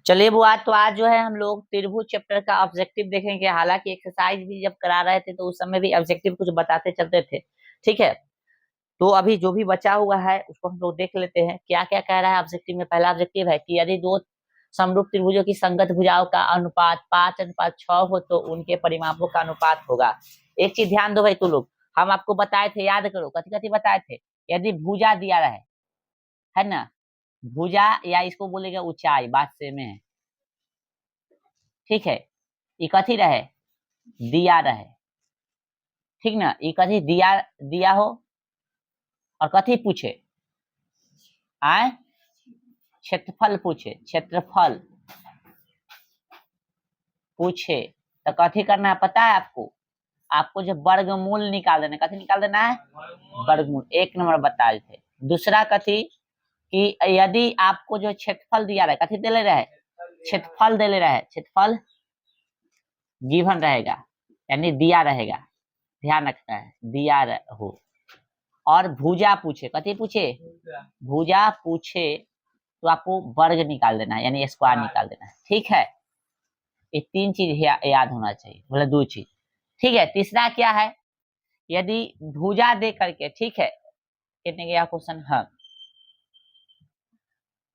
चलिए वो आज जो है हम लोग त्रिभुज चैप्टर का ऑब्जेक्टिव देखेंगे। हालांकि एक्सरसाइज भी जब करा रहे थे तो उस समय भी ऑब्जेक्टिव कुछ बताते चलते थे, ठीक है। तो अभी जो भी बचा हुआ है उसको हम लोग देख लेते हैं क्या क्या कह रहा है ऑब्जेक्टिव में। पहला ऑब्जेक्टिव है कि यदि दो समरूप त्रिभुजों की संगत भुजाओं का अनुपात 5:6 हो तो उनके परिमापों का अनुपात होगा। एक चीज ध्यान दो भाई तू लोग, हम आपको बताए थे, याद करो कथी कथी बताए थे। यदि भुजा दिया रहे है ना, भुजा या इसको बोलेगा ऊंचाई, बात से में है, ठीक है। ये कथी रहे, दिया रहे, ठीक ना। ये कथी दिया दिया हो और कथी पूछे, आए क्षेत्रफल पूछे, क्षेत्रफल पूछे तो कथी करना है पता है आपको। आपको जब वर्गमूल निकाल देना, कथी निकाल देना है, वर्गमूल। एक नंबर बता देते। दूसरा कथी कि यदि आपको जो क्षेत्रफल दिया रहा है, कथी दे ले रहा है, क्षेत्रफल दे ले रहा है, क्षेत्रफल गिवन रहेगा यानी दिया रहेगा, ध्यान रखना है दिया हो। और भुजा पूछे, कथी पूछे, भुजा पूछे तो आपको वर्ग निकाल देना है यानी स्क्वायर निकाल देना है, ठीक है। ये तीन चीज याद होना चाहिए, मतलब दो चीज, ठीक है। तीसरा क्या है, यदि भुजा दे करके, ठीक है, कितने गया क्वेश्चन, हाँ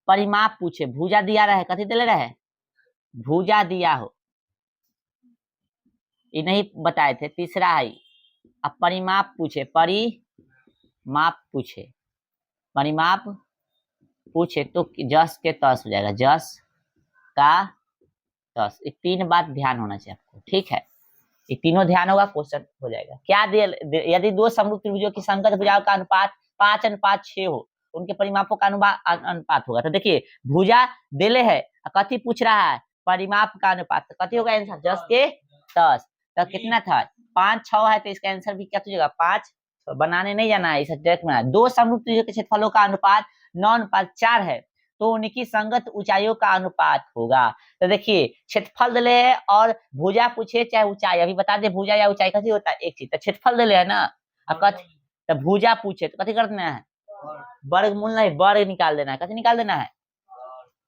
परिमाप पूछे, भुजा दिया रहे, कथी दे रहे, भुजा दिया हो, ये नहीं बताए थे। तीसरा है अब परिमाप पूछे, परिमाप पूछे, परिमाप पूछे तो जस के तस हो जाएगा, जस का तस। ये तीन बात ध्यान होना चाहिए आपको, ठीक है। ये तीनों ध्यान होगा क्वेश्चन हो जाएगा। क्या दे, यदि दो समरूप त्रिभुजों की संगत भुजाओं का अनुपात 5:6 हो, उनके परिमापों का अनुपात होगा। तो देखिए भुजा देले है, कथी पूछ रहा है, परिमाप का अनुपात, तो कथी होगा आंसर, 10 के 10। तो कितना था, 5-6 है, तो इसका आंसर भी क्या तुझेगा 5। बनाने नहीं जाना है, इसे डायरेक्ट में दो समरूप त्रिभुजों के क्षेत्रफलों का अनुपात 9:4 है तो उनकी संगत ऊंचाइयों का अनुपात होगा। तो देखिए क्षेत्रफल दिले है और भुजा पूछे चाहे ऊंचाई, अभी बता दे भुजा या ऊंचाई कथी होता है, एक चीज। तो क्षेत्रफल दिले है ना, और कथी, तो भुजा पूछे तो कथी कर देना है, वर्गमूल नहीं, वर्ग निकाल देना है, कथी निकाल देना है।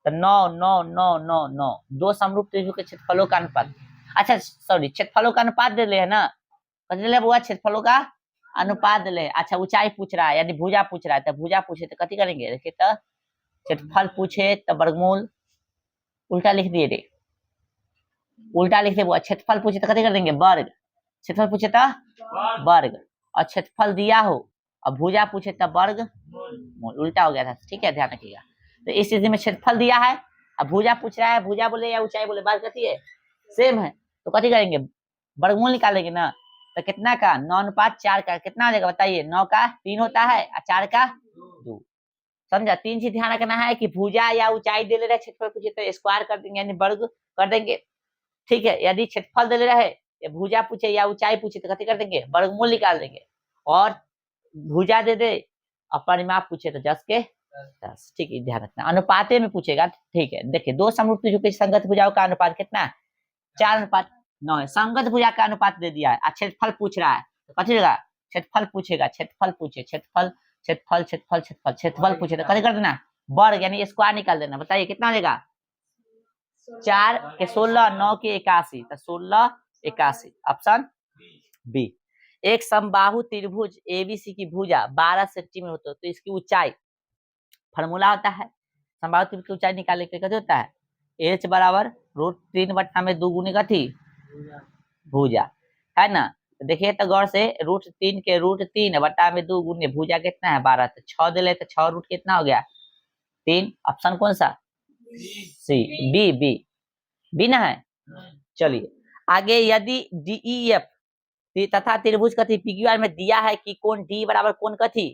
तो 9 दो समरूप त्रिभुज के क्षेत्रफलों का अनुपात, अच्छा सॉरी क्षेत्रफलों का अनुपात दे ले है ना, कथी दिले बुआ, क्षेत्रफलों का अनुपात दे ले। अच्छा ऊंचाई पूछ रहा है यानी भुजा पूछ रहा है, तो भुजा पूछे तो कथी करेंगे, देखिए तो क्षेत्रफल पूछे तो वर्गमूल, उल्टा लिख दिए रे, उल्टा लिख दे, क्षेत्रफल पूछे तो कथी कर देंगे, वर्ग। क्षेत्रफल पूछे तो वर्ग, और क्षेत्रफल दिया हो और भुजा पूछे तो वर्ग मूल, उल्टा हो गया था, ठीक है, ध्यान रखिएगा। तो इस स्थिति में क्षेत्रफल दिया है अब भुजा पूछ रहा है, भुजा बोले या ऊंचाई बोले, बात कथी है, सेम है। तो कथी करेंगे, वर्गमूल निकालेंगे ना। तो कितना का, 9:4 का कितना हो जाएगा बताइए, 9 का 3 होता है और 4 का 2। समझा। तीन चीज ध्यान रखना है कि भुजा या ऊंचाई दे ले रहे, क्षेत्रफल पूछे तो स्क्वायर कर देंगे यानी वर्ग कर देंगे, ठीक है। यदि क्षेत्रफल दे रहे या भुजा पूछे या ऊंचाई पूछे तो कथी कर देंगे, वर्गमूल निकाल देंगे। और भुजा दे दे और परिमाप पूछे तो 10 के 10, ठीक है, ध्यान रखना। अनुपाते में पूछेगा, ठीक है। देखिए दो समरूप त्रिभुज की संगत भुजाओं का अनुपात कितना है, 4:9 है। संगत भुजा का अनुपात दे दिया है, क्षेत्रफल पूछ रहा है तो कथी देगा, क्षेत्रफल पूछेगा, क्षेत्रफल पूछे, क्षेत्रफल क्षेत्रफल क्षेत्रफल क्षेत्रफल क्षेत्रफल पूछे तो कथी कर देना, वर्ग यानी स्क्वायर निकाल देना। बताइए कितना हो जाएगा, 4 के 16, 9 के 81, तो 16 81, ऑप्शन बी। एक समबाहु त्रिभुज एबीसी की भुजा 12 सेंटीमीटर होती है तो इसकी ऊंचाई, फॉर्मूला होता है समबाहु त्रिभुज की ऊंचाई निकालने के लिए, होता है h बराबर √3/2 गुने कथी, भुजा, है ना। तो देखिए तो गौर से √3 के √3/2 गुने भुजा कितना है 12, तो 6 दे ले तो 6 रूट कितना हो गया 3, ऑप्शन कौन सा, सी, बी बी बी ना है। चलिए आगे, यदि DEF तथा त्रिभुज कथी PQR में दिया है कि कोण D बराबर कोण कथी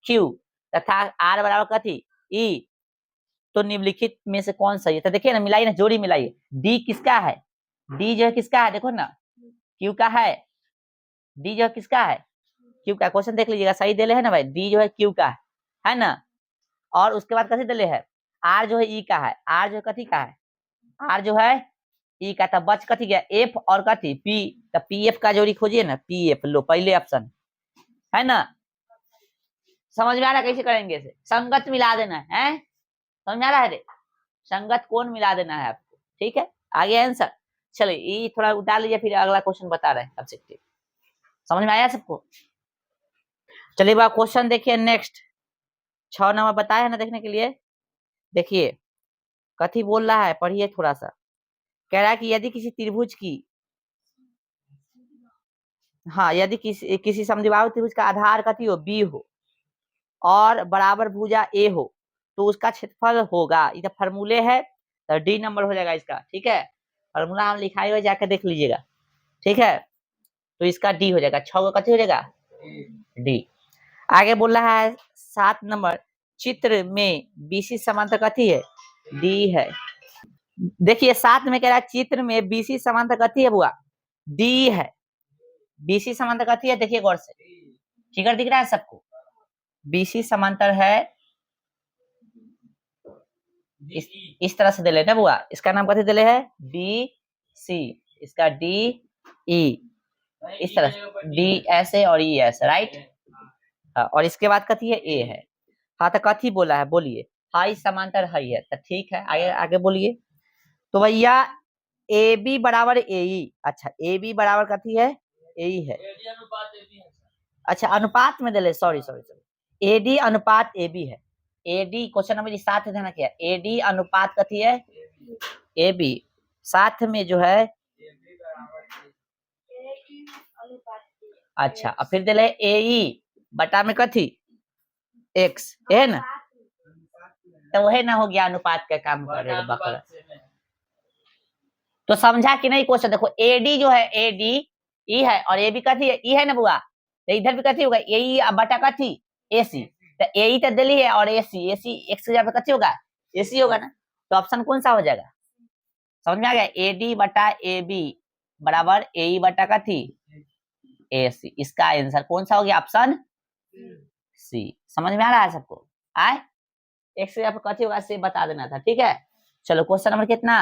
Q तथा R बराबर कथी E, तो निम्नलिखित में से कौन सही है। तो देखिए ना, मिलाइए ना, जोड़ी मिलाइए। D किसका है, D जो है किसका है, देखो ना Q का है, D जो है किसका है, Q का। क्वेश्चन देख लीजिएगा, सही दे ले है ना भाई, D जो है Q का है ना। और उसके बाद कथी दे ले है, R जो है E का है, R जो है कथी का है, R जो है E का। तब बच कथी गया F और कथी P, तब PF का जोड़ी खोजिए ना, PF लो पहले ऑप्शन, है ना। समझ में आ रहा कैसे करेंगे इसे, संगत मिला देना है, समझ में आ रहा है रे, संगत कोण मिला देना है आपको, ठीक है। आगे आंसर, चलिए ये थोड़ा उठा लीजिए, फिर अगला क्वेश्चन बता रहे हैं ऑब्जेक्टिव। समझ में आया सबको? चलिए बात क्वेश्चन देखिए नेक्स्ट, 6 नंबर बताया है ना देखने के लिए। देखिए कथी बोल रहा है, पढ़िए थोड़ा सा। कह रहा है कि यदि किसी त्रिभुज की, हाँ यदि किसी समद्विबाहु त्रिभुज का आधार कथी हो, बी हो, और बराबर भुजा ए हो, तो उसका क्षेत्रफल होगा, ये तो फॉर्मूले है, तो डी नंबर हो जाएगा इसका, ठीक है। फॉर्मूला हम लिखाई हुआ, जाकर देख लीजिएगा, ठीक है। तो इसका डी हो जाएगा, 6 का कथी हो जाएगा, डी। आगे बोल रहा है 7 नंबर, चित्र में बीसी समांतर कथी है, डी है। देखिए 7 में कह रहा है चित्र में बीसी समांतर कथी है बुआ, डी है। बीसी समांतर कथी है, देखिए गौर से, फिगर दिख रहा है सबको। बीसी समांतर है, इस तरह से दे लेना बुआ, इसका नाम कथी दिले है, डी सी, इसका डी ई, इस तरह से डी ऐसे और ई ऐसे, राइट। और इसके बाद कथी है, ए है। हाँ तो कथी बोला है, बोलिए। हाई समांतर हाई है, तो ठीक है, आगे आगे बोलिए। तो भैया ए बी बराबर ए ई, अच्छा ए बी बराबर कथी है, ए ई है। अच्छा अनुपात में दिले, sorry sorry sorry, A D अनुपात ए बी है। ए डी क्वेश्चन नंबर 7 ध्यान किया, ए डी अनुपात कथी है, ए बी, साथ में जो है, अच्छा और फिर दिले ए ई बटा में कथी, एक्स है ना, तो वही ना हो गया, अनुपात का काम कर रहे बकरा। तो समझा कि नहीं क्वेश्चन, देखो एडी जो है, एडी ई है, और ए बी कथी है, ई है ना बुआ, तो इधर भी कथी होगा, ए ई बटा कथी, ए सी, तो ए ई तो दिल्ली है, और ए सी एक्स की जगह पे कथी होगा, ए सी होगा ना। तो ऑप्शन कौन सा हो जाएगा, समझ में आ गया, ए डी बटा ए बी बराबर ए ई बटा कथी, ए सी। इसका आंसर कौन सा हो गया, ऑप्शन सी। समझ में आ रहा है सबको, आए एक्स की जगह पे कथी होगा, सी बता देना था, ठीक है। चलो क्वेश्चन नंबर कितना,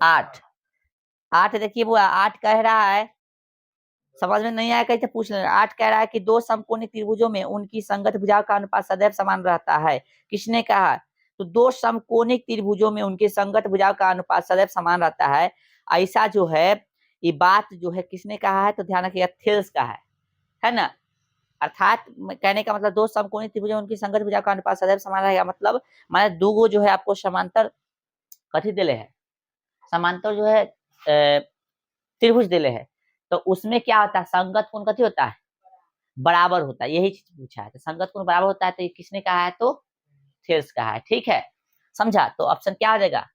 8। 8 देखिए बुआ, 8 कह रहा है, समझ में नहीं आया कैसे पूछ लेना। 8 कह रहा है कि दो समकोणिक त्रिभुजों में उनकी संगत भुजाओं का अनुपात सदैव समान रहता है। किसने कहा, तो दो समकोणिक त्रिभुजों में उनकी संगत भुजाओं का अनुपात सदैव समान रहता है, ऐसा जो है ये बात जो है किसने कहा है, तो ध्यान रखिएगा थेल्स का है ना। अर्थात कहने का मतलब दो समकोणिक त्रिभुजों में उनकी संगत भुजाओं का अनुपात सदैव समान रहेगा, मतलब माने दो गो जो है आपको समांतर कथी दिले है, समांतर जो है त्रिभुज दिले है, तो उसमें क्या होता है, संगत कोण कथी होता है, बराबर होता है, यही चीज पूछा है। तो संगत कोण बराबर होता है, तो ये किसने कहा है, तो थेल्स कहा है, ठीक है। समझा, तो ऑप्शन क्या हो जाएगा,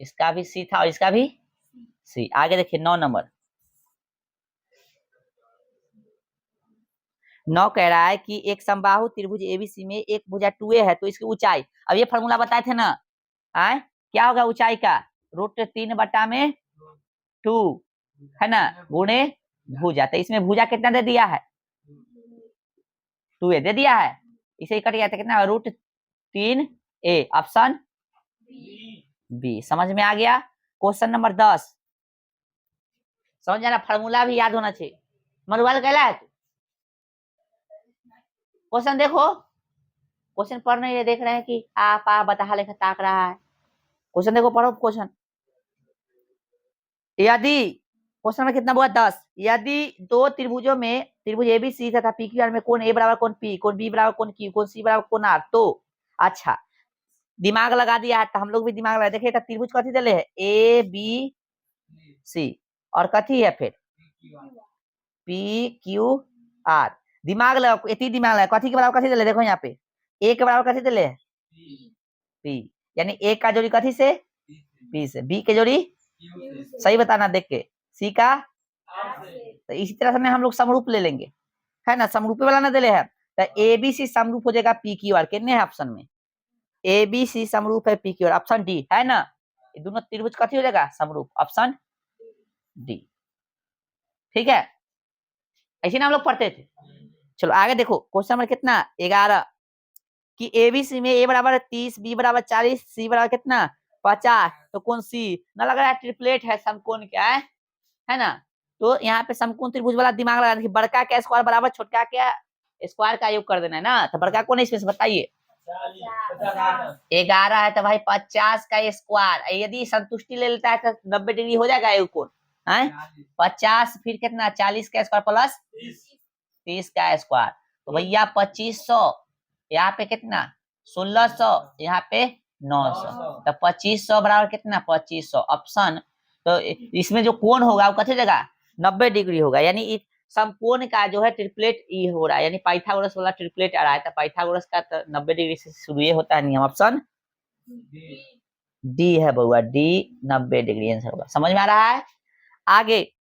इसका भी सी था और इसका भी सी। आगे देखिए 9 नंबर, 9 कह रहा है कि एक समबाहु त्रिभुज एबीसी में एक भुजा 2a है, तो इसकी ऊंचाई, अब ये फॉर्मूला बताए थे ना, आए क्या होगा ऊंचाई का, √3 बटा में 2 है ना, गुणे भुजा। तो इसमें भुजा कितना दे दिया है, 2a दे दिया है, इसे कट गया था कितना, √3a, ऑप्शन बी। समझ में आ गया। क्वेश्चन नंबर 10, समझ जाना, फॉर्मूला भी याद होना चाहिए। मरुवाल कहला है, क्वेश्चन देखो, क्वेश्चन पढ़ नहीं देख रहे हैं कि आप बता लेखा ताक रहा है, क्वेश्चन देखो, पढ़ो क्वेश्चन। यदि क्वेश्चन में कितना हुआ, 10, यदि दो त्रिभुजों में, त्रिभुज एबीसी तथा पी क्यू आर में कोण ए बराबर कोण पी, कोण बी बराबर कोण क्यू, कोण सी बराबर कोण आर, तो अच्छा दिमाग लगा दिया है, तो हम लोग भी दिमाग लगा, देखिए त्रिभुज कथी दिले है, ए बी सी, और कथी है फिर पी क्यू आर। दिमाग लगा, इतनी दिमाग लगा, कथी के बराबर कथी दिले, देखो यहाँ पे ए के बराबर कथी दिले है, पी, यानी ए का जोड़ी कथी से, पी से, बी के जोड़ी, सही बताना देख के, सी का, तो इसी तरह से हम लोग समरूप ले लेंगे, है ना, समरूपी वाला ना दिले है, तो ए बी सी समरूप हो जाएगा पी क्यू आर, कितने है ऑप्शन में, ए बी सी समरूप है P Q R, option D है ना, ये दोनों त्रिभुज कथी हो जाएगा, समरूप, ऑप्शन डी, ठीक है। ऐसे ना हम लोग पढ़ते थे। चलो आगे देखो, क्वेश्चन नंबर कितना, 11, कि एबीसी में ए बराबर 30, बी बराबर 40, सी बराबर कितना 50, तो कौन सी, ना लग रहा है ट्रिपलेट है, समकोण क्या है ना। तो यहाँ पे समकोण त्रिभुज वाला दिमाग लगा, बड़का क्या स्क्वायर बराबर छोटका क्या स्क्वायर का योग कर देना है ना, तो बड़का कौन है इसमें से बताइए, 11 है तो भाई 50 का स्क्वायर, यदि संतुष्टि ले लेता है तो 90 डिग्री हो जाएगा ये कोण है। 50 फिर कितना 40 का स्क्वायर प्लस 30 का स्क्वायर, तो भैया 2500, यहाँ पे कितना 1600, यहाँ पे 900, तो 2500 बराबर कितना 2500 ऑप्शन। तो इसमें जो कोण होगा वो कितनी जगह 90 डिग्री होगा, यानी समकोण का जो है ट्रिपलेट ई हो रहा है, यानी पाइथागोरस वाला ट्रिपलेट आ रहा है, तो पाइथागोरस का तो 90 डिग्री से शुरू ये होता है नियम, ऑप्शन डी है बउआ, डी 90 डिग्री आंसर होगा। समझ में आ रहा है। आगे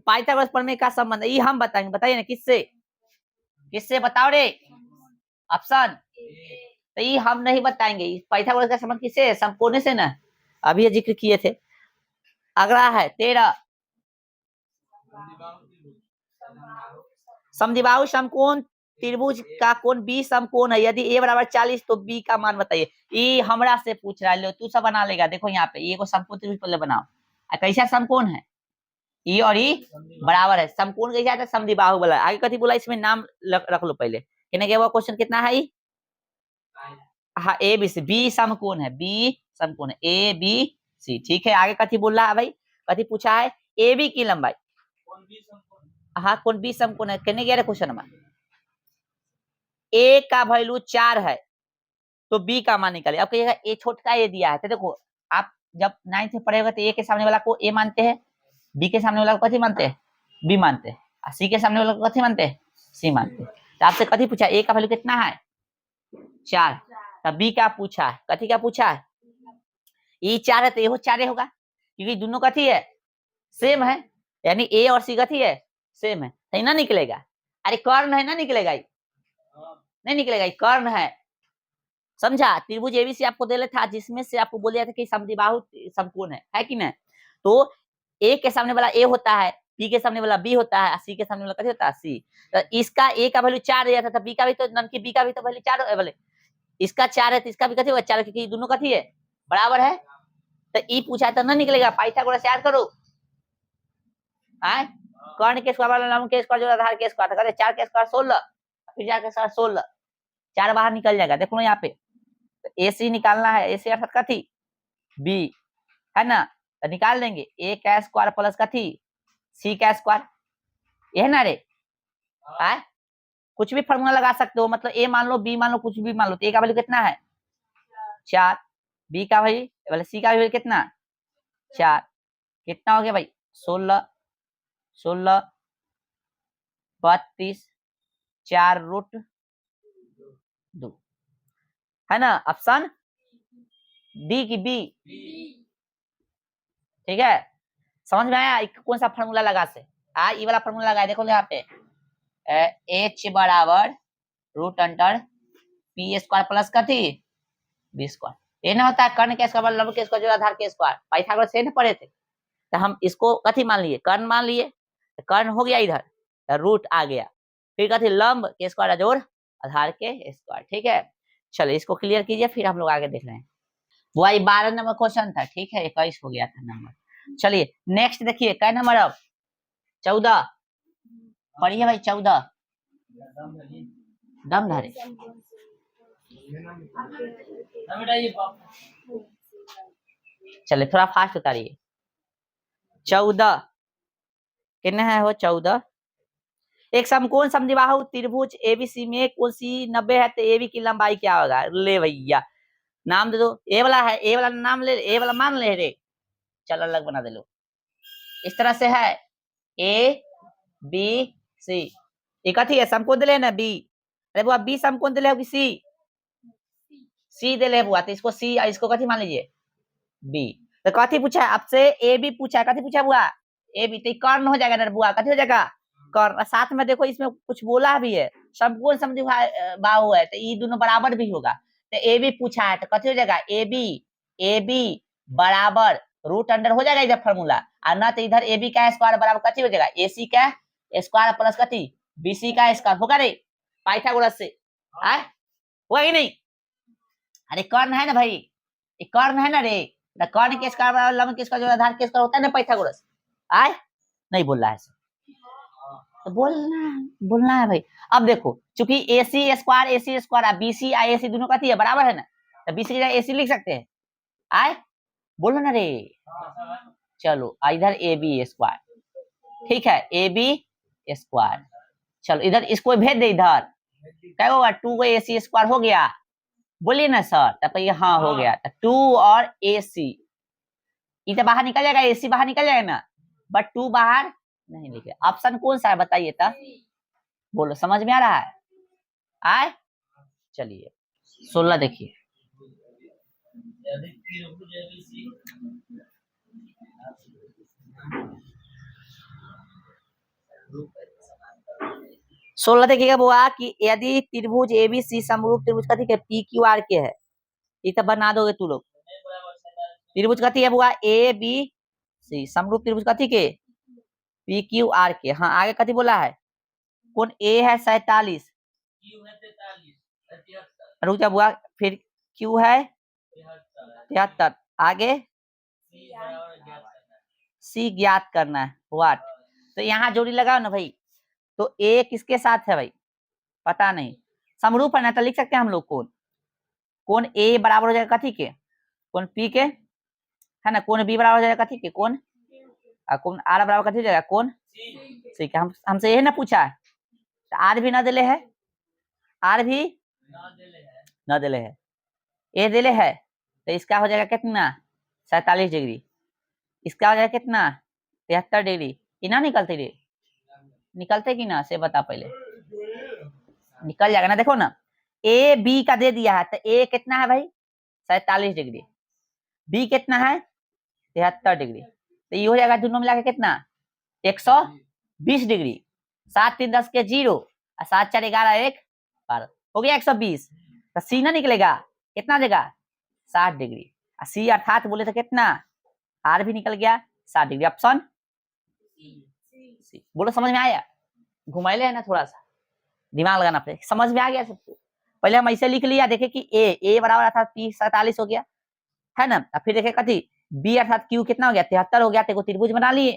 पाइथागोरस प्रमेय का संबंध ये हम बताएंगे, बताइए ना किससे, किससे बताओ रे, ऑप्शन तो ये हम नहीं बताएंगे, पाइथागोरस का संबंध किससे है, समकोण से ना, अभी ये जिक्र किए थे। अगला है 13, समद्विबाहु समकोण त्रिभुज का कोण बी समकोण है, यदि ए बराबर 40 तो बी का मान बताइए। ये हमरा से पूछ रहा है, लो तू सब बना लेगा। देखो यहाँ पे ये को समकोण त्रिभुज पहले बनाओ, कैसा समकोण है, ई और ई बराबर है, समकोण कैसा है समद्विबाहु वाला। आगे कथी बोला इसमें नाम रख लो पहले, कहने वो क्वेश्चन कितना है, हाँ ए बी सी, बी समकोण है, बी समकोण है, ए बी सी, ठीक है। आगे कथी बोल रहा है भाई, कथी पूछा है, ए बी की लंबाई, हाँ कौन बी समकोण है, कहने गया क्वेश्चन नंबर, ए का वैल्यू 4 है तो बी का मान निकाले। अब कहिएगा ए छोटका ए दिया है, तो देखो आप जब 9th में पढ़ेगा तो ए के सामने वाला को ए मानते हैं, बी के सामने वाला को कथी मानते हैं, बी मानते हैं, और सी के सामने वाला को कथी मानते हैं, सी मानते हैं। तो आपसे कथी पूछा, ए का वैल्यू कितना है 4, तब बी का पूछा है, कथी का पूछा है, ये 4 है तो ये 4 होगा, क्योंकि दोनों कथी है सेम है, यानी ए और सी कथी है सेम है, तो ना निकलेगा। अरे कर्ण है ना निकलेगा, नहीं निकलेगा, कर्ण है, समझा। त्रिभुज एबीसी आपको दे था, जिसमें से आपको बोल दिया था कि समद्विबाहु समकोण है कि नहीं। तो ए के सामने वाला ए होता है, बी के सामने वाला बी होता है, सी के सामने वाला कथी होता है सी। तो इसका ए का वैल्यू 4 दिया था, बी का भी तो नन की बी का भी तो वैल्यू 4 है, बोले इसका 4 है तो इसका भी कथी होगा 4, क्योंकि दोनों कथी है बराबर है। तो ई पूछा तो ना निकलेगा, पाइथागोरस याद करो, कर्ण के स्क्वायर वाला लंब के स्क्वायर जो आधार के स्क्वायर था, 4 के स्क्वायर 16, फिर 4 के स्क्वायर 16, 4 बाहर निकल जाएगा। देखो यहाँ पे ए सी निकालना है, ए सी अर्थात कथी बी है ना, तो निकाल देंगे ए का स्क्वायर प्लस कथी सी का स्क्वायर, ये है ना रे, कुछ भी फॉर्मूला लगा सकते हो, मतलब ए मान लो बी मान लो कुछ भी मान लो, तो ए का वैल्यू कितना है 4, बी का वैल्यू मतलब सी का वैल्यू कितना 4, कितना हो गया भाई 16, 16 32 4√2 है ना, ऑप्शन डी की बी, ठीक है। समझ में आया कौन सा फॉर्मूला लगा से, ये वाला फॉर्मूला लगा, देखो यहाँ पे एच बराबर root under P square plus कथी बी स्क्वायर, ये ना होता है कर्ण के स्क्वायर लंब के स्क्वायर जो आधार के स्क्वायर, पाइथागोरस से ना पढ़े थे, तो हम इसको कथी मान लिए कर्ण मान लिए, तो कर्ण हो गया इधर, तो रूट आ गया, फिर कथी लंब के स्क्वायर जोड़ आधार के स्क्वायर, ठीक है। चलो इसको क्लियर कीजिए, फिर हम लोग आगे देख रहे हैं। वो 12 नंबर क्वेश्चन था, ठीक है 21 हो गया था नंबर। चलिए नेक्स्ट देखिए क्या नंबर, अब 14 पढ़िए भाई, 14 दम धरे, चले थोड़ा फास्ट उतारिए। 14 कितने है हो 14, एक समकोण समद्विबाहु त्रिभुज एबीसी में कोण सी 90 है तो एबी की लंबाई क्या होगा। ले भैया नाम दे दो, ए वाला है, ए वाला नाम ले, ए वाला मान ले रे, चल अलग बना दे लो, इस तरह से है ए बी सी, एक कथी है समकोण दिले ना बी, अरे बुआ बी समकोण दिले होगी सी, सी दिले बुआ, तो इसको सी इसको कथी मान लीजिए बी। तो कथी पूछा है आपसे, ए बी पूछा है, कथी पूछा बुआ ए बी, तो कर्ण हो जाएगा ना बुआ, कथी हो जाएगा कर्ण। साथ में देखो इसमें कुछ बोला भी है, समकोण समद्विबाहु है तो ये दोनों बराबर भी होगा, तो ए बी पूछा है तो कथी हो जाएगा ए बी बराबर रूट अंडर हो जाएगा इधर फॉर्मूला, और ना तो इधर ए बी का स्क्वायर बराबर कथी हो जाएगा ए सी का स्क्वायर प्लस कथी बी सी का स्क्वायर, होगा रे पाइथागोरस से होगा कि नहीं। अरे कर्ण है ना भाई, ये कर्ण है ना रे, कर्ण के स्क्वायर बराबर लंब के स्क्वायर जो आधार के स्क्वायर होता है ना पाइथागोरस, नहीं बोल रहा है तो बोलना है भाई। अब देखो चूंकि AC स्क्वायर BC AC दोनों का बराबर है ना, तो BC की जगह AC लिख सकते हैं। आए बोलो ना रे। चलो इधर AB स्क्वायर, ठीक है AB स्क्वायर। चलो इधर इसको भेज दे, इधर क्या होगा 2 AC स्क्वायर हो गया, बोलिए ना सर। तब ये हाँ हो गया, तो 2 और AC, इधर बाहर निकल जाएगा, AC बाहर निकल जाएगा ना, बट 2 बाहर नहीं निकले। ऑप्शन कौन सा है बताइए तब, बोलो समझ में आ रहा है। आए चलिए 16 देखिए। सोलह देखिएगा बुआ कि यदि त्रिभुज ABC समरूप त्रिभुज कथी के PQR के है, ये तो बना दोगे तू लोग। त्रिभुज कथी है बुआ ABC समरूप त्रिभुज कथी के PQR के। हाँ आगे कथी बोला है, कौन A है 47, रुक जा बुआ, फिर Q है 73, आगे C ज्ञात करना है व्हाट। तो यहाँ जोड़ी लगाओ ना भाई, तो A किसके साथ है भाई पता नहीं, समरूप है ना, तो लिख सकते हैं हम लोग कौन A बराबर हो जाएगा कथी के, कौन P के, है ना, कौन B बराबर हो जाएगा कथी के, कौन R बराबर कथी हो जाएगा, कौन C के। हमसे यही ना पूछा है, तो R भी ना दिले है, R भी ना दिले है, A दिले है, तो इसका हो जाएगा कितना 47 डिग्री, इसका हो जाएगा कितना 73 डिग्री। इना निकलते रे, निकलते कि ना से बता पहले, निकल जाएगा ना। देखो ना AB का दे दिया है, तो A कितना है भाई 47 डिग्री, B कितना है 73 डिग्री, तो ये हो जाएगा दोनों मिला के कितना 120 डिग्री। 7 3 10 के 0 और 7 4 11 1 12 हो गया 120। तो C ना निकलेगा, कितना देगा 60 डिग्री, और C अर्थात बोले तो कितना R भी निकल गया 60 डिग्री। ऑप्शन सी, बोलो समझ में आया, घुमाइले है ना, थोड़ा सा दिमाग लगाना पड़ेगा, समझ में आ गया सबको। पहले हम ऐसे लिख लिया, देखे कि A बराबर अर्थात P 47 हो गया है ना, फिर देखे कथी B अर्थात Q कितना हो गया 73 हो गया, तेको त्रिभुज बना लिए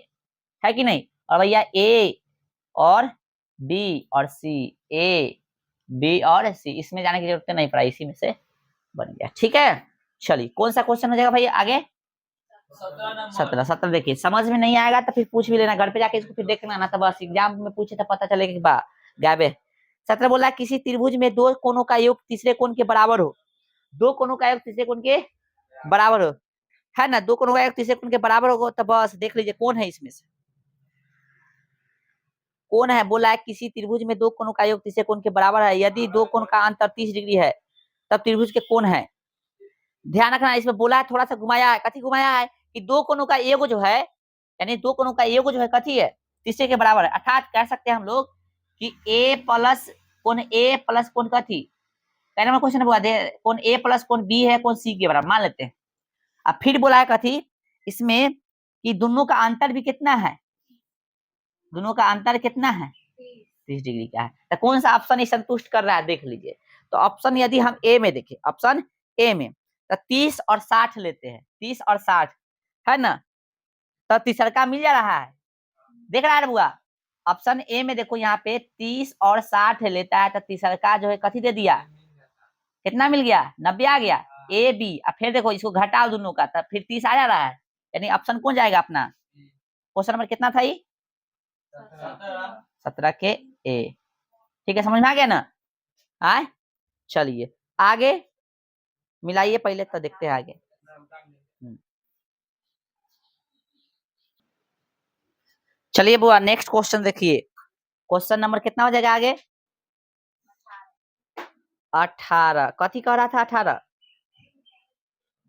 है कि नहीं। और भैया A और B और C, A B और C, इसमें जाने की जरूरत नहीं पड़ा, इसी में से बन गया। ठीक है चलिए कौन सा क्वेश्चन हो जाएगा भाई आगे 17 देखिए, समझ में नहीं आएगा तो फिर पूछ भी लेना, घर पे जाके इसको फिर देखना ना, तो बस एग्जाम में पूछे तो पता चलेगा कि बा गायबे। 17 बोला किसी त्रिभुज में दो कोणों का योग तीसरे कोण के बराबर हो, दो कोणों का योग तीसरे कोण के बराबर हो, है ना, दो कोणों का योग तीसरे कोण के बराबर होगा, तो बस देख लीजिए कौन है इसमें से, कौन है। बोला है किसी त्रिभुज में दो कोणों का योग तीसरे कोण के बराबर है, यदि दो कोण का अंतर 30 डिग्री है तब त्रिभुज के कोण है। ध्यान रखना इसमें बोला है, थोड़ा सा घुमाया है, कथी घुमाया है कि दो कोणों का योग जो है, यानी दो कोणों का योग जो है कथी है तीसरे के बराबर है, अर्थात कह सकते हैं हम लोग कि A प्लस कोण कथी, कहने में क्वेश्चन हुआ दे कौन A प्लस कौन B है, कौन C के बराबर मान लेते हैं। अब फिर बोला है कथी इसमें कि दोनों का अंतर भी कितना है, दोनों का अंतर कितना है 30 डिग्री का है, तो कौन सा ऑप्शन ही संतुष्ट कर रहा है देख लीजिए। तो ऑप्शन यदि हम ए में देखें, ऑप्शन ए में तो 30 और 60 लेते हैं, 30 और 60 है ना, तो तीसरा का मिल जा रहा है, देख रहा है बुआ। ऑप्शन ए में देखो यहाँ पे 30 और 60 लेता है, तो तीसरा का जो है कथी दे दिया, कितना मिल गया 90 आ गया ए बी। अब फिर देखो इसको घटाओ दोनों का, तब फिर 30 आ जा रहा है, यानी ऑप्शन कौन जाएगा अपना, क्वेश्चन नंबर कितना था ये 17 के ए। ठीक है समझ में आ गया ना। आए चलिए आगे मिलाइए पहले तो देखते हैं आगे। चलिए बुआ नेक्स्ट क्वेश्चन देखिए, क्वेश्चन नंबर कितना हो जाएगा आगे 18। कथी कह रहा था 18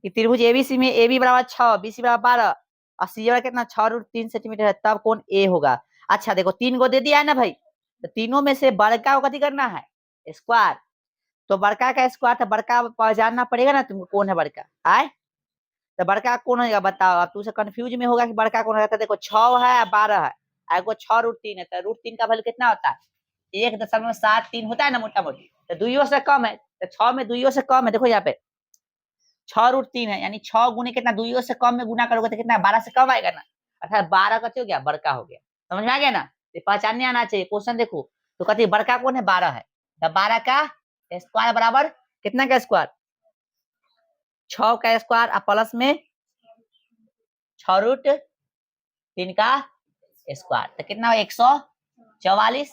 कि त्रिभुज एबीसी में AB बराबर 6 BC बराबर 12 और सी बराबर कितना 6√3 सेंटीमीटर है, तब कौन A होगा। अच्छा देखो 3 को दे दिया है ना भाई, तो तीनों में से बड़का को कथी करना है स्क्वायर, तो बड़का का स्क्वायर, तो बड़का पहचानना पड़ेगा ना तुमको कौन है बड़का। आए तो बड़का कौन होगा बताओ, अब तुझे कंफ्यूज में होगा कि बड़का कौन है, तो देखो 6 है 12 है, एगो 6√3 है, तो √3 का वैल्यू कितना होता है 1.73 होता है ना मोटा मोटी, तो दुइयों से कम है, तो 6 में दुइयों से कम है, देखो यहाँ पे 6√3 है, यानी 6 गुने कितना दुइयों से कम में गुना करोगे तो कितना 12 से कम आएगा ना, अर्थात 12 का हो गया बड़का हो गया, समझ में आ गया ना। पहचानने आना चाहिए। क्वेश्चन देखो तो कहती है बड़का कौन है, 12 है, तो 12 का स्क्वायर बराबर कितना का स्क्वायर, 6 का स्क्वायर और प्लस में 6√3 का स्क्वायर, तो कितना हो 144,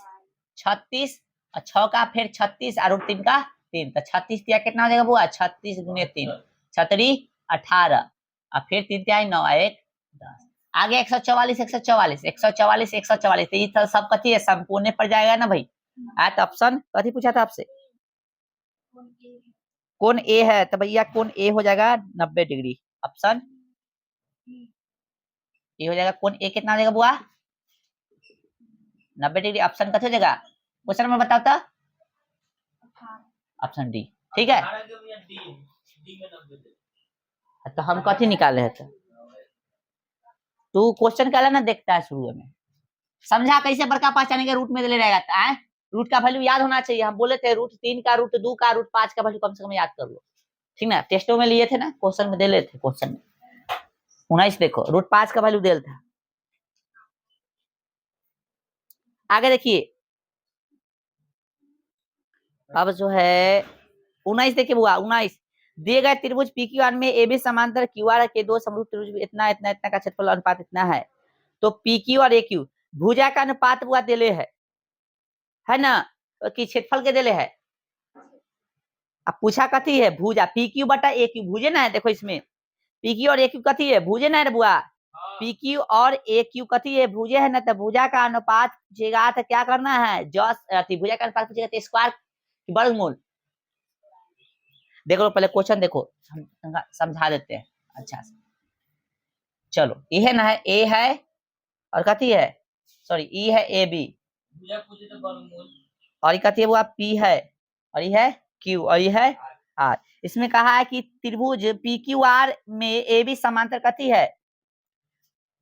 36 और 6 का फिर 36 और √3 का 3, तो 36 दिया कितना हो जाएगा बुआ, 36 गुने 3 छतरी 18 और फिर 3 तिहाई 9 1 10, आगे 144 144 144 144, तो ये सब कथी है, संपूर्ण पर जाएगा ना भाई। तो ऑप्शन कथी पूछा था आपसे, कौन ए है, तो भैया कौन ए हो जाएगा 90 डिग्री, ऑप्शन ए हो जाएगा। कौन ए कितना हो जाएगा बुआ, 90 डिग्री, ऑप्शन कथी हो जाएगा, क्वेश्चन नंबर बताओ तो, ऑप्शन डी, ठीक है। तो हम कथी निकाले हैं, तू क्वेश्चन का ना देखता है शुरू में, समझा कैसे बड़का पहचाने के रूट में ले रहेगा है, रूट का वैल्यू याद होना चाहिए। हम बोले थे √3 का, √2 का, √5 का वैल्यू कम से कम याद कर लो, ठीक ना, टेस्टों में लिए थे ना, क्वेश्चन में दे लेते, क्वेश्चन में 19 देखो √5 का वैल्यू दे था। आगे देखिए अब जो है 19 देखिए बुआ, 19 दिए गए त्रिभुज PQR में AB समांतर QR के दो समरूप त्रिभुज इतना इतना इतना का क्षेत्रफल अनुपात इतना है, तो PQ और AQ भुजा का अनुपात बुआ देले है ना, कि क्षेत्रफल के देले है। अब पूछा कथी है, भुजा PQ बटा AQ, भुजे ना है, देखो इसमें PQ और AQ कथी है, भुजे ना है बुआ, PQ और AQ कथी है, भुजे है ना, तो भुजा का अनुपात पूछेगा तो क्या करना है, जस भुजा का अनुपात पूछेगा तो स्क्वायर वर्गमूल। देखो पहले क्वेश्चन देखो, समझा देते हैं अच्छा से। चलो ये है ना, है ए है और कथी है, सॉरी ई है AB और ये कथी है वो P है और ये है Q और ये है R। इसमें कहा है कि त्रिभुज PQR में AB समांतर कथी है,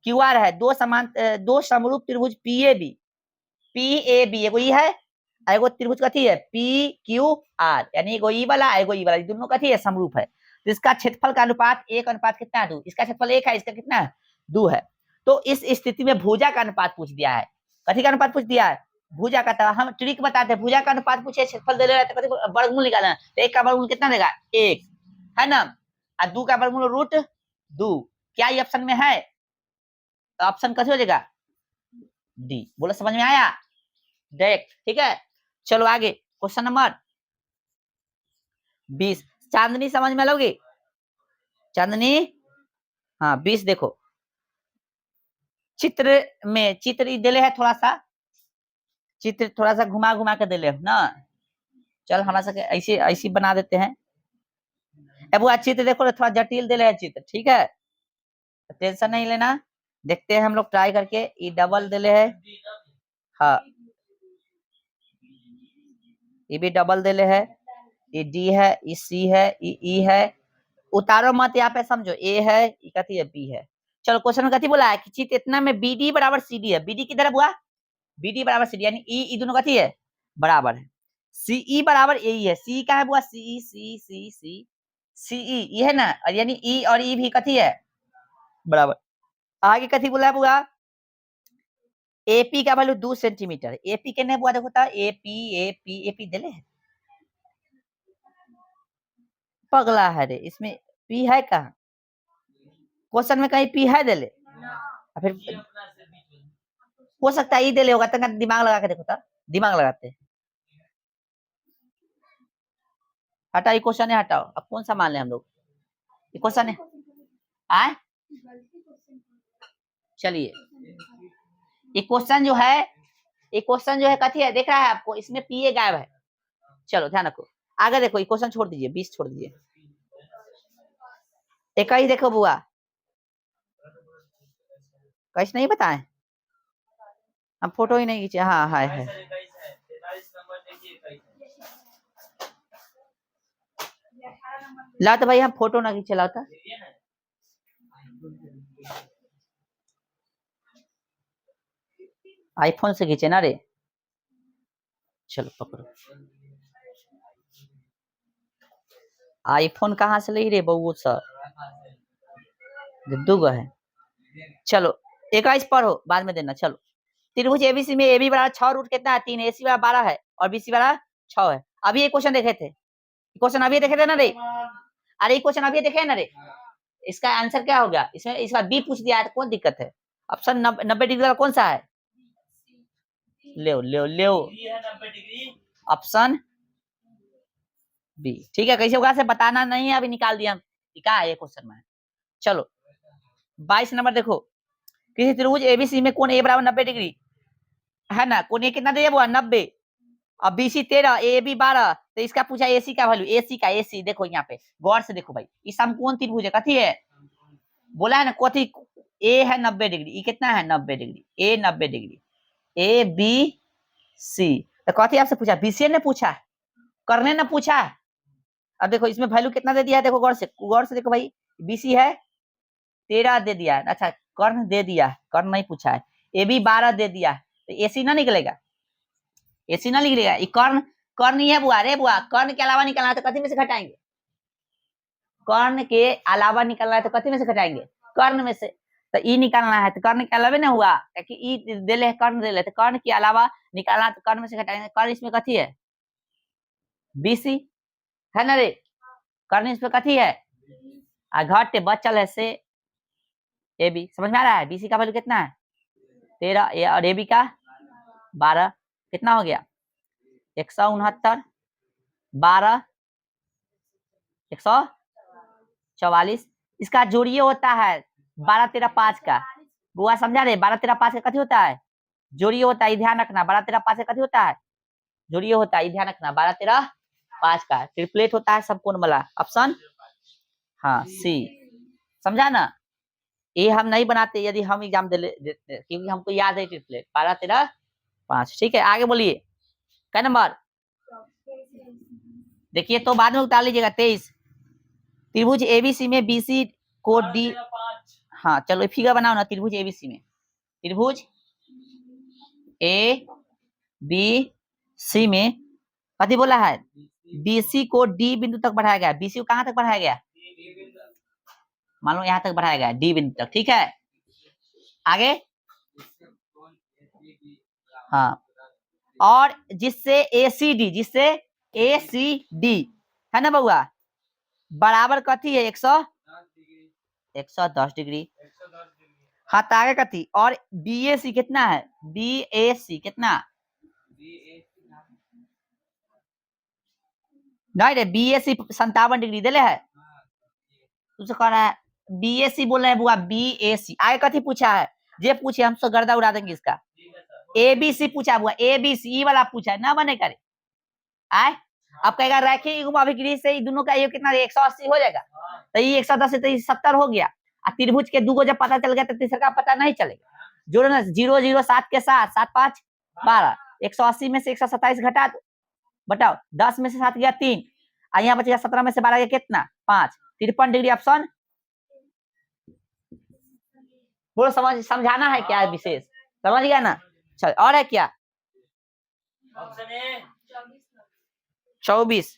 QR है, दो समरूप त्रिभुज PAB एगो ई है, एगो त्रिभुज कथी है PQR, यानी एगो ई वाला एगो ई वाला, दोनों कथी है समरूप है, तो इसका क्षेत्रफल का अनुपात 1 अनुपात कितना 2, इसका क्षेत्रफल 1 है, इसका कितना 2 है। तो इस स्थिति में भुजा का अनुपात पूछ दिया है, कथी का अनुपात पूछ दिया है, भुजा का। तो हम ट्रिक बताते हैं, भुजा का अनुपात पूछे क्षेत्रफल दे रहा है तो कथी वर्गमूल निकालना, तो 1 का वर्गमूल कितना देगा 1 है ना, और 2 का वर्गमूल √2, क्या ये ऑप्शन में है, तो ऑप्शन कथी हो जाएगा डी। बोलो समझ में आया डायरेक्ट, ठीक है। चलो आगे क्वेश्चन नंबर 20, चांदनी समझ में लोगे, चांदनी हाँ 20 देखो, चित्र में चित्र दिले है, थोड़ा सा चित्र थोड़ा सा घुमा घुमा के दिले ना, चल हमारा सके ऐसे ऐसे बना देते हैं। अब वो चित्र देखो थोड़ा जटिल दिले है चित्र, ठीक है, टेंशन नहीं लेना, देखते हैं हम लोग ट्राई करके। ये डबल दिले है, हाँ ये भी डबल दिले है, ये डी है, ये सी है, ये ई है, उतारो मत यहाँ पे, समझो ए है, ये कथी है बी है। चलो क्वेश्चन में कथी बोला है कि चित्र इतना में BD बराबर CD है, BD किधर है बुआ, BD बराबर CD, यानी ई दोनों कथी है बराबर है, CE बराबर AE है, C का है बुआ CE CE ये है ना, और यानी E और E भी कथी है बराबर। आगे कथी बोला है बुआ, AP का वैल्यू 2 सेंटीमीटर, AP के ने बुआ देखो तो AP दिले है, पगला है रे, इसमें P है कहाँ, क्वेश्चन में कहीं P है दिले, फिर हो सकता है दे ले होगा, तंगा दिमाग लगा के देखो तो, दिमाग लगाते हैं। हटाओ ये क्वेश्चन है, हटाओ, अब कौन सा मान ले हम लोग, ये क्वेश्चन है आए, चलिए ये क्वेश्चन जो है, ये क्वेश्चन जो है कथी है देख रहा है आपको, इसमें PA गायब है। चलो ध्यान रखो, आगे देखो, ये क्वेश्चन छोड़ दीजिए, 20 छोड़ दीजिए, एक ही देखो बुआ, कैसे नहीं बताए, हम फोटो ही नहीं खींचे, हाँ है ला, तो भाई हम फोटो ना खींचे लाता, आईफोन से खींचे ना रे, चलो पकड़ो, आईफोन कहाँ से ले रे बउओ सर, दुगो है। चलो 21 पढ़ो बाद में देना, चलो त्रिभुज एबीसी में ए बी बराबर 6 रूट कितना है 3, AC बराबर 12 है और BC बराबर 6 है। अभी ये क्वेश्चन देखे थे, क्वेश्चन अभी देखे थे ना रे, अरे ये क्वेश्चन अभी देखे ना रे, इसका आंसर क्या हो गया, इसमें इसका बी पूछ दिया है तो कौन दिक्कत है। ऑप्शन 90 डिग्री वाला कौन सा है, ले ऑप्शन बी। ठीक है, कैसे होगा से बताना नहीं है, अभी निकाल दिया हम क्या है ये क्वेश्चन में। चलो 22 नंबर देखो, किसी त्रिभुज एबीसी में कोण ए बराबर 90 डिग्री है ना, कोण ए कितना दिया हुआ 90 और BC 13 AB 12, तो इसका पूछा AC का वैल्यू, AC का AC देखो यहाँ पे गौर से देखो भाई, इस समकोण त्रिभुज है कथी है, बोला है ना कथी, A है 90 डिग्री, ये कितना है 90 डिग्री, A 90 डिग्री, ABC, तो कथी आपसे पूछा, BC ने पूछा है, करने ने पूछा है। अब देखो इसमें वैल्यू कितना दे दिया है, देखो गौर से देखो भाई, BC है 13 दे दिया है, अच्छा कर्ण दे दिया है, कर्ण नहीं पूछा है, AB 12 दे दिया है, तो AC ना निकलेगा, AC ना निकलेगा, ये कर्ण कर्ण ही है बुआ, रे बुआ कर्ण के अलावा निकलना है तो कथी में से घटाएंगे, कर्ण के अलावा निकलना है तो कथी में से घटाएंगे, कर्ण में से, तो ई निकालना है तो कर्ण के अलावा ना हुआ, कि ई दे ले कर्ण दे ले, तो कर्ण के अलावा निकालना तो कर्ण में से घटाएंगे, कर्ण इसमें कथी है BC है ना रे, कर्ण इसमें कथी है घट बचल है से AB, समझ में आ रहा है। BC का वैल्यू कितना है 13 और AB का 12, कितना हो गया 169, 12 144, इसका जोड़िए होता है 12 13 5 का, बुआ समझा रहे, 12 13 5 का कथी होता है जोड़िए होता है, ध्यान रखना 12 13 5 का कथी होता है जोड़िए होता है, ध्यान रखना 12 13 5 का ट्रिपलेट होता है समकोण वाला, ऑप्शन हाँ C, समझा ना। ये हम नहीं बनाते यदि हम एग्जाम देते क्योंकि हमको याद है ट्रिपलेट 12 13 5। ठीक है आगे बोलिए, क्या नंबर देखिए, तो बाद में उतार लीजिएगा 23, त्रिभुज एबीसी में BC को D, हाँ चलो फिगर बनाओ ना, त्रिभुज एबीसी में, त्रिभुज ABC में कथी बोला है, BC को D बिंदु तक बढ़ाया गया, BC को कहां तक बढ़ाया गया, मान लो यहां तक बढ़ाया गया D बिंदु तक, ठीक है आगे, हाँ और जिससे ACD है ना बउआ बराबर कथी है 110 डिग्री, हाँ तो आगे कथी, और BAC कितना है, BAC कितना नहीं रे, BAC 57 डिग्री दे है, तुझसे कह रहा है BAC बोल रहे हैं बुआ, BAC आगे कथी पूछा है, जे पूछे हम तो गर्दा उड़ा देंगे इसका, ABC पूछा बुआ, ABC वाला पूछा है ना बने करे आए, अब कहेगा रैखिक युग्म अभिक्रिय से दोनों का योग कितना 180 हो जाएगा, तो ये 110 से तो 70 हो गया, और त्रिभुज के दूगो जब पता चल गया तो तीसरा का पता नहीं चलेगा, जोड़ो ना 0 0 7 के साथ 7 5 12, 180 में से 127 घटा दो, बताओ 10 में से 7 गया 3, और यहाँ बचेगा 17 में से 12 गया कितना 5, 53 डिग्री ऑप्शन, पूरा समझाना है क्या विशेष, समझ गया ना। चल और है क्या, 24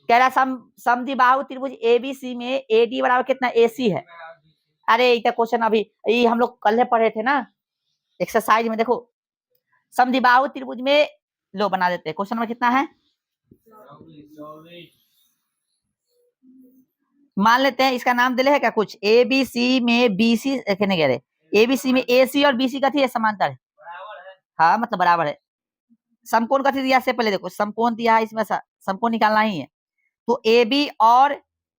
कह रहा समद्विबाहु त्रिभुज ABC में AD बराबर कितना AC है, अरे ये क्वेश्चन अभी ये हम लोग कल पढ़े थे ना एक्सरसाइज में, देखो समद्विबाहु त्रिभुज में लो बना देते हैं, क्वेश्चन नंबर कितना है, मान लेते हैं इसका नाम दिले है क्या कुछ, ABC में BC कहने कह रहे, ABC में AC और BC कथी है समांतर है, हाँ मतलब बराबर है, समकोण कथी दिया से पहले देखो समकोण दिया है, इसमें समकोण निकालना ही है, तो AB और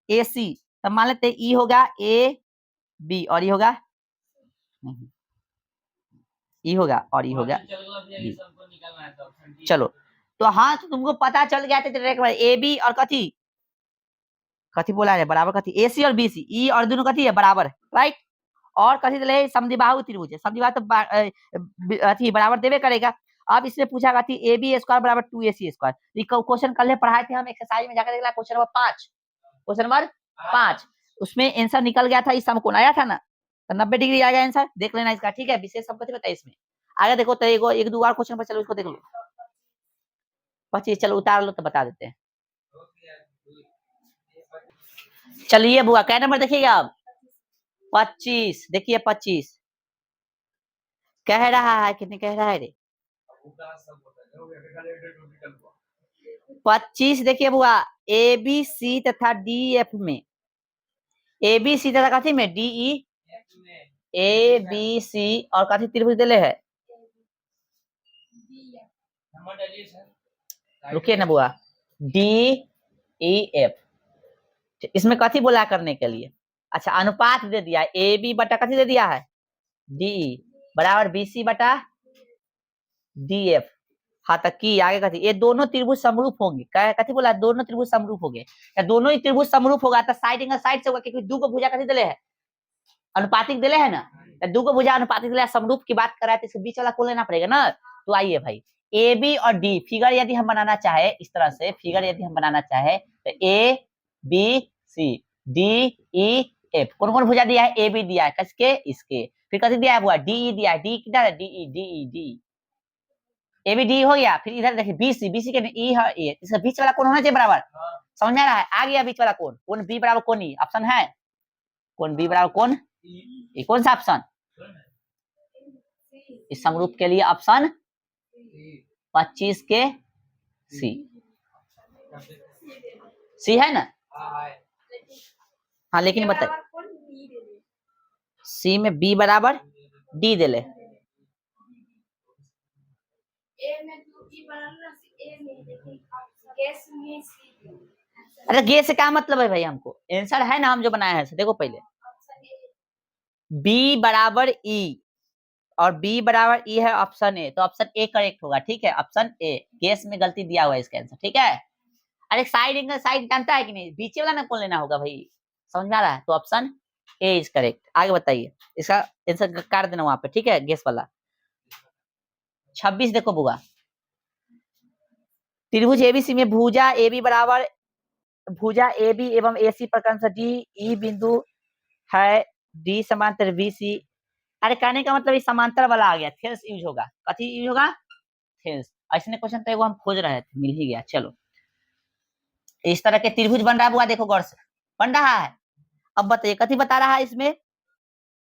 AC, तब मान लेते हैं E होगा AB और ये होगा नहीं, E होगा और E होगा B। चलो तो हाँ तो तुमको पता चल गया था AB और कथी कथी बोला है बराबर, कथी AC और BC, E और दोनों कथी है बराबर, राइट, और कथी दिले समद्विबाहु त्रिभुज है, समद्विबाहु तो अथी बराबर देवे करेगा। अब इसने पूछा कथी AB स्क्वायर बराबर 2AC स्क्वायर, क्वेश्चन कल पढ़ाए थे हम एक्सरसाइज में जाकर देखला, क्वेश्चन नंबर 5, क्वेश्चन नंबर 5 उसमें आंसर निकल गया था, इस समकोण आया था ना, तो 90 डिग्री आएगा आंसर, देख लेना इसका, ठीक है विशेष संपत्ति बताइए इसमें आगे देखो, तो एक दो और क्वेश्चन पर चलो इसको देख लो, 25 चलो उतार लो तो बता देते हैं। चलिए बुआ क्या नंबर देखिएगा अब 25, देखिए 25 कह रहा है कि नहीं कह रहा है रे? 25 देखिए बुआ, ए बी सी तथा डी एफ में, ए बी सी तथा कथी में, डी ई, ए बी सी और कथी त्रिभुज दिले है, रुकिए ना बुआ, डी ई एफ, इसमें कथी बोला करने के लिए, अच्छा अनुपात दे दिया, ए बी बटा कथी दे दिया है, डी बराबर बी सी बटा डी एफ। हाँ तक की आगे कथी, ये दोनों त्रिभुज समरूप होंगे, क्या कथी बोला, दोनों त्रिभुज समरूप हो गए, या दोनों ही त्रिभुज समरूप होगा तो साइड एंगल साइड से होगा, क्योंकि दो को भुजा कथी दिले है, अनुपातिक दिले है ना, दो को भुजा अनुपातिक दिले, समरूप की बात कराए तो इसके बीच वाला को लेना पड़ेगा ना। तो आइए भाई, ए बी और डी फिगर यदि हम बनाना चाहे, इस तरह से फिगर यदि हम बनाना चाहे तो A B C D E F, कौन कौन भुजा दिया है, ए बी दिया है किसके, इसके, फिर कथी दिया है, डी दिया है, डी किधर है, D E D E D, A B D हो गया, फिर इधर देखिए बी सी, बी सी के ई है ए, इसका बीच वाला कौन होना चाहिए बराबर, समझ में आ रहा है, आ गया बीच वाला कौन, कौन बी बराबर कौन ई, ऑप्शन है, कौन बी बराबर कौन, ये कौन सा ऑप्शन, इस समरूप के लिए ऑप्शन 25 के सी, सी है ना, हाँ लेकिन बताइए सी में बी बराबर डी दे ले, अरे गे से क्या मतलब है भाई, हमको आंसर है ना, हम जो बनाए हैं देखो पहले, बी बराबर ई और बी बराबर ई है ऑप्शन ए, तो ऑप्शन ए करेक्ट होगा, ठीक है, ऑप्शन ए, गेस में गलती दिया हुआ है इसका आंसर, ठीक है। अरे साइड एंगल साइड जानता है कि नहीं, बीच वाला में कौन लेना होगा भाई, समझ में आ रहा है, तो ऑप्शन ए इज करेक्ट। आगे बताइए, इसका आंसर काट देना वहां पे, ठीक है, गेस वाला। 26 देखो बुआ, त्रिभुज एबीसी में भुजा ए बी बराबर भुजा ए बी एवं ए सी प्रकरण से डी ई बिंदु है, डी समांतर बी सी, अरे कहने का मतलब इस समांतर वाला आ गया, थेल्स यूज होगा, कथी यूज होगा, थेल्स। ऐसे क्वेश्चन तो हम खोज रहे थे, मिल ही गया, चलो। इस तरह के त्रिभुज बन रहा है बुआ, देखो गौर से बन रहा है। अब बताइए कथी बता रहा है इसमें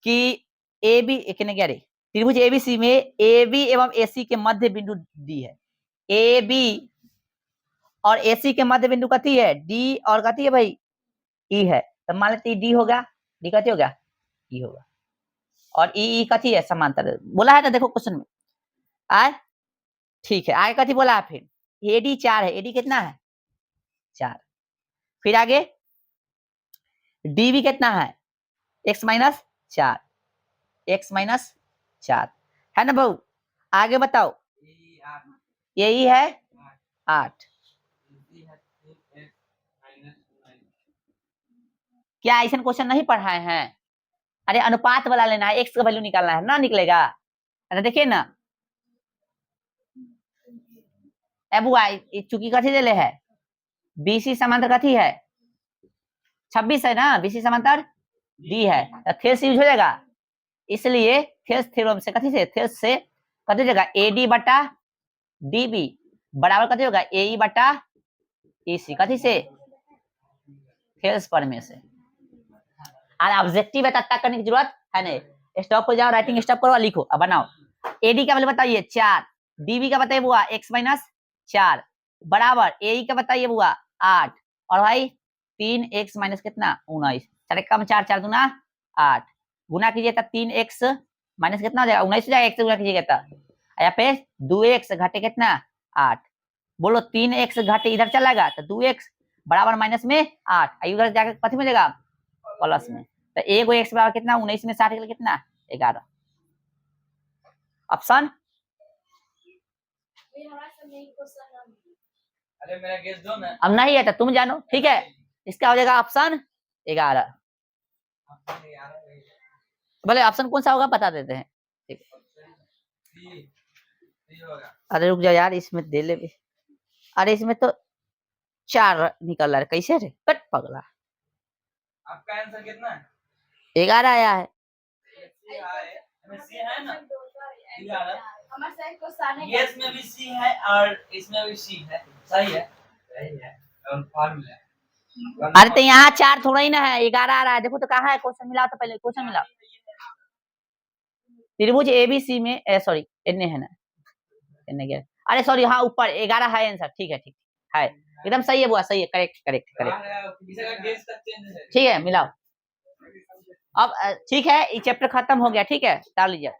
कि ए बी क्या रे, त्रिभुज एबीसी में ए बी एवं ए सी के मध्य बिंदु डी है, ए बी और ए सी के मध्य बिंदु कथी है, डी और कथी है भाई, ई है, तो मान लेते डी होगा, डी कथी होगा, ई होगा, और ई कथी है, समांतर बोला है ना, देखो क्वेश्चन में आए, ठीक है। आगे कथी बोला है फिर, एडी 4 है, एडी कितना है 4, फिर आगे डी भी कितना है, x माइनस 4, x माइनस 4 है ना बहू। आगे बताओ, यही है 8, क्या ऐसा क्वेश्चन नहीं पढ़ाए हैं, अरे अनुपात वाला लेना है, x का वैल्यू निकालना है ना, निकलेगा, अरे देखिए ना, चूंकि कथी दे ले है, बीसी समांतर कथी है 26 है ना, बीसी समांतर डी है, तो थेल्स यूज हो जाएगा, इसलिए थेल्स थ्योरम से कथी से, थेल्स से कथी हो जाएगा, एडी बटा डीबी बराबर कथी होगा, ए बटा ईसी, कथी से, थेल्स प्रमेय से। और ऑब्जेक्टिव है तब करने की जरूरत है नहीं, स्टॉप हो जाओ, राइटिंग स्टॉप करो, लिखो, अब बनाओ। एडी का वैल्यू बताइए 4, डीबी का बताइए बुआ x माइनस 4 बराबर ए का बताइए बुआ 8, और भाई 3x माइनस कितना 19, 4 कम 4 4 दूना 8, गुना कीजिए तो 3x माइनस कितना हो जाएगा 19 हो जाएगा, x से गुना कीजिएगा तो, या फिर 2x घटे कितना 8, बोलो 3x घटे इधर चलाएगा तो 2x बराबर माइनस में 8, इधर जाकर कथी में जाएगा प्लस में, तो एक x बराबर कितना 19 में 60 के कितना 11, ऑप्शन। अरे मेरा गेस दो ना, अब नहीं है तो तुम जानो, ठीक है, इसका हो जाएगा ऑप्शन 11, बोले ऑप्शन कौन सा होगा बता देते हैं, ठीक। अरे रुक जाओ यार, इसमें दे ले, अरे इसमें तो 4 निकल रहा है, कैसे रे कट पगला, आपका आंसर कितना है 11 आया है, इसमें भी सी है और इसमें भी सी है, सही है, सही है, और फॉर्मूला। अरे तो यहाँ 4 थोड़ा ही ना है, 11 आ रहा है, देखो तो कहाँ है क्वेश्चन, मिला तो पहले क्वेश्चन मिला, त्रिभुज एबीसी में सॉरी एन है ना, एन गया, अरे सॉरी हाँ ऊपर 11 है आंसर, ठीक है, ठीक है एकदम सही है बुआ, सही है, करेक्ट करेक्ट करेक्ट, ठीक है मिलाओ। अब ठीक है ये चैप्टर खत्म हो गया, ठीक है डाल लीजिए।